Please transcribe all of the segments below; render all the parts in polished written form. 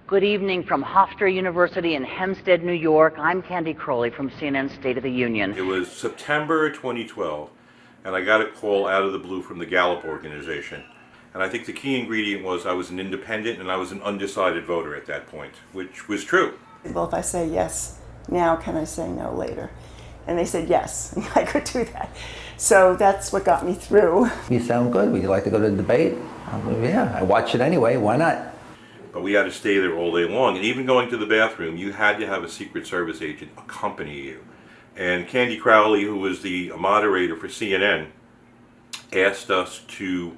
Good evening from Hofstra University in Hempstead, New York. I'm Candy Crowley from CNN State of the Union. It was September 2012, and I got a call out of the blue from the Gallup organization. And I think the key ingredient was I was an independent and I was an undecided voter at that point, which was true. Well, if I say yes now, can I say no later? And they said yes, I could do that. So that's what got me through. You sound good. Would you like to go to the debate? Yeah, I watch it anyway. Why not? But we had to stay there all day long. And even going to the bathroom, you had to have a Secret Service agent accompany you. And Candy Crowley, who was the moderator for CNN, asked us to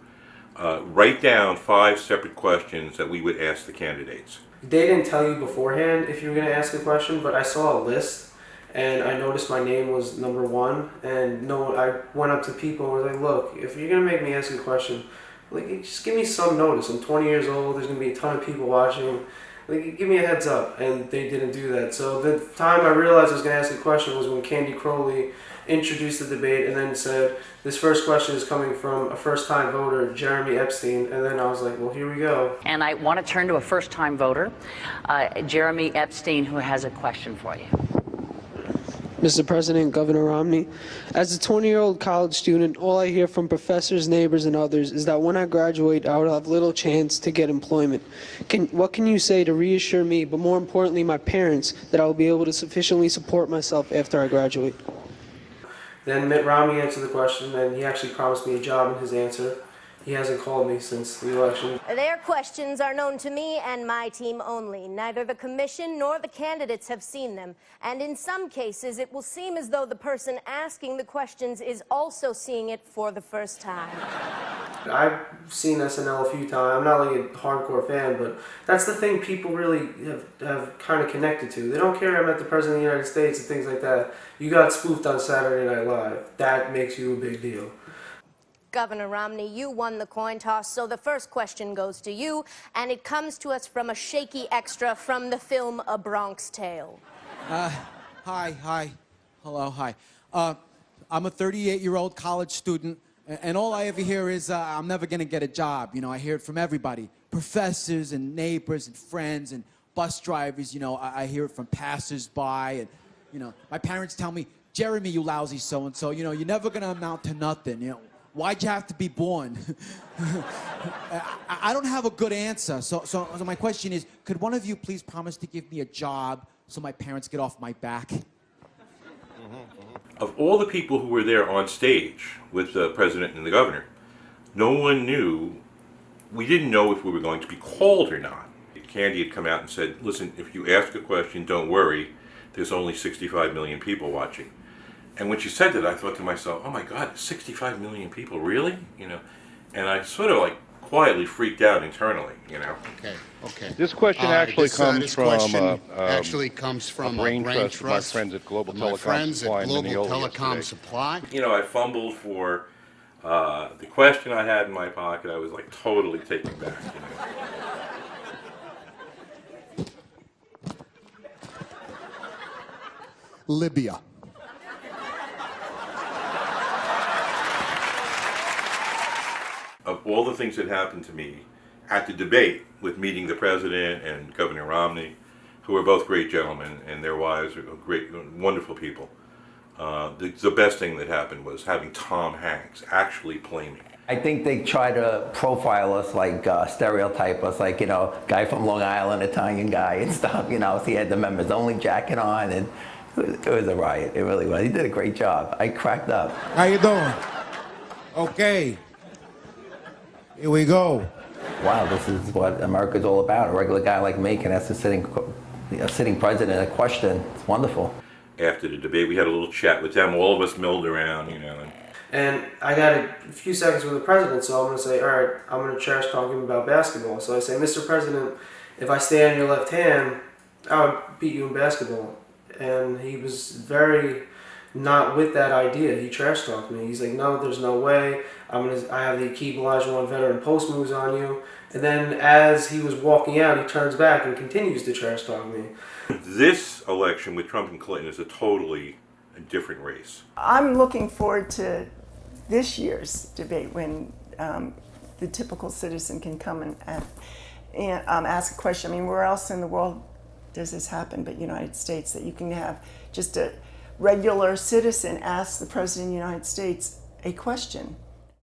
write down 5 separate questions that we would ask the candidates. They didn't tell you beforehand if you were going to ask a question, but I saw a list and I noticed my name was number 1. And I went up to people and was like, look, if you're going to make me ask a question, like, just give me some notice. I'm 20 years old. There's going to be a ton of people watching. Like, give me a heads up. And they didn't do that. So the time I realized I was going to ask a question was when Candy Crowley introduced the debate and then said, this first question is coming from a first-time voter, Jeremy Epstein. And then I was like, well, here we go. And I want to turn to a first-time voter, Jeremy Epstein, who has a question for you. Mr. President, Governor Romney, as a 20-year-old college student, all I hear from professors, neighbors, and others is that when I graduate, I will have little chance to get employment. What can you say to reassure me, but more importantly, my parents, that I will be able to sufficiently support myself after I graduate? Then Mitt Romney answered the question, and he actually promised me a job in his answer. He hasn't called me since the election. Their questions are known to me and my team only. Neither the commission nor the candidates have seen them. And in some cases, it will seem as though the person asking the questions is also seeing it for the first time. I've seen SNL a few times. I'm not like a hardcore fan, but that's the thing people really have kind of connected to. They don't care I met the President of the United States and things like that. You got spoofed on Saturday Night Live. That makes you a big deal. Governor Romney, you won the coin toss, so the first question goes to you, and it comes to us from a shaky extra from the film A Bronx Tale. Hi. Hello, hi. I'm a 38-year-old college student, and all I ever hear is I'm never going to get a job. You know, I hear it from everybody. Professors and neighbors and friends and bus drivers, you know, I hear it from passers-by. And, you know, my parents tell me, Jeremy, you lousy so-and-so, you know, you're never going to amount to nothing, you know. Why'd you have to be born? I don't have a good answer. So my question is, could one of you please promise to give me a job so my parents get off my back? Of all the people who were there on stage with the president and the governor, no one knew, we didn't know if we were going to be called or not. Candy had come out and said, listen, if you ask a question, don't worry, there's only 65 million people watching. And when she said that, I thought to myself, oh my God, 65 million people, really? You know, and I sort of like quietly freaked out internally, you know. Okay. This question actually comes from a brain trust of my friends at Global Telecom Supply. You know, I fumbled for the question I had in my pocket. I was like totally taken back, you know. Libya. Of all the things that happened to me at the debate with meeting the president and Governor Romney, who are both great gentlemen, and their wives are great, wonderful people, the best thing that happened was having Tom Hanks actually play me. I think they try to profile us, like stereotype us, like, you know, guy from Long Island, Italian guy and stuff, you know. So he had the members only jacket on, and it was a riot. It really was. He did a great job. I cracked up. How you doing? Okay. Here we go. Wow, this is what America's all about. A regular guy like me can ask a sitting president a question. It's wonderful. After the debate, we had a little chat with them. All of us milled around, you know. And I got a few seconds with the president, so I'm going to say, all right, I'm going to trash talk him about basketball. So I say, Mr. President, if I stay on your left hand, I would beat you in basketball. And he was very not with that idea. He trash talked me. He's like, no, there's no way. I have the Akeem Olajuwon veteran post moves on you. And then as he was walking out, he turns back and continues to trash talk me. This election with Trump and Clinton is a totally different race. I'm looking forward to this year's debate when the typical citizen can come ask a question. I mean, where else in the world does this happen but United States, that you can have just a regular citizen ask the President of the United States a question?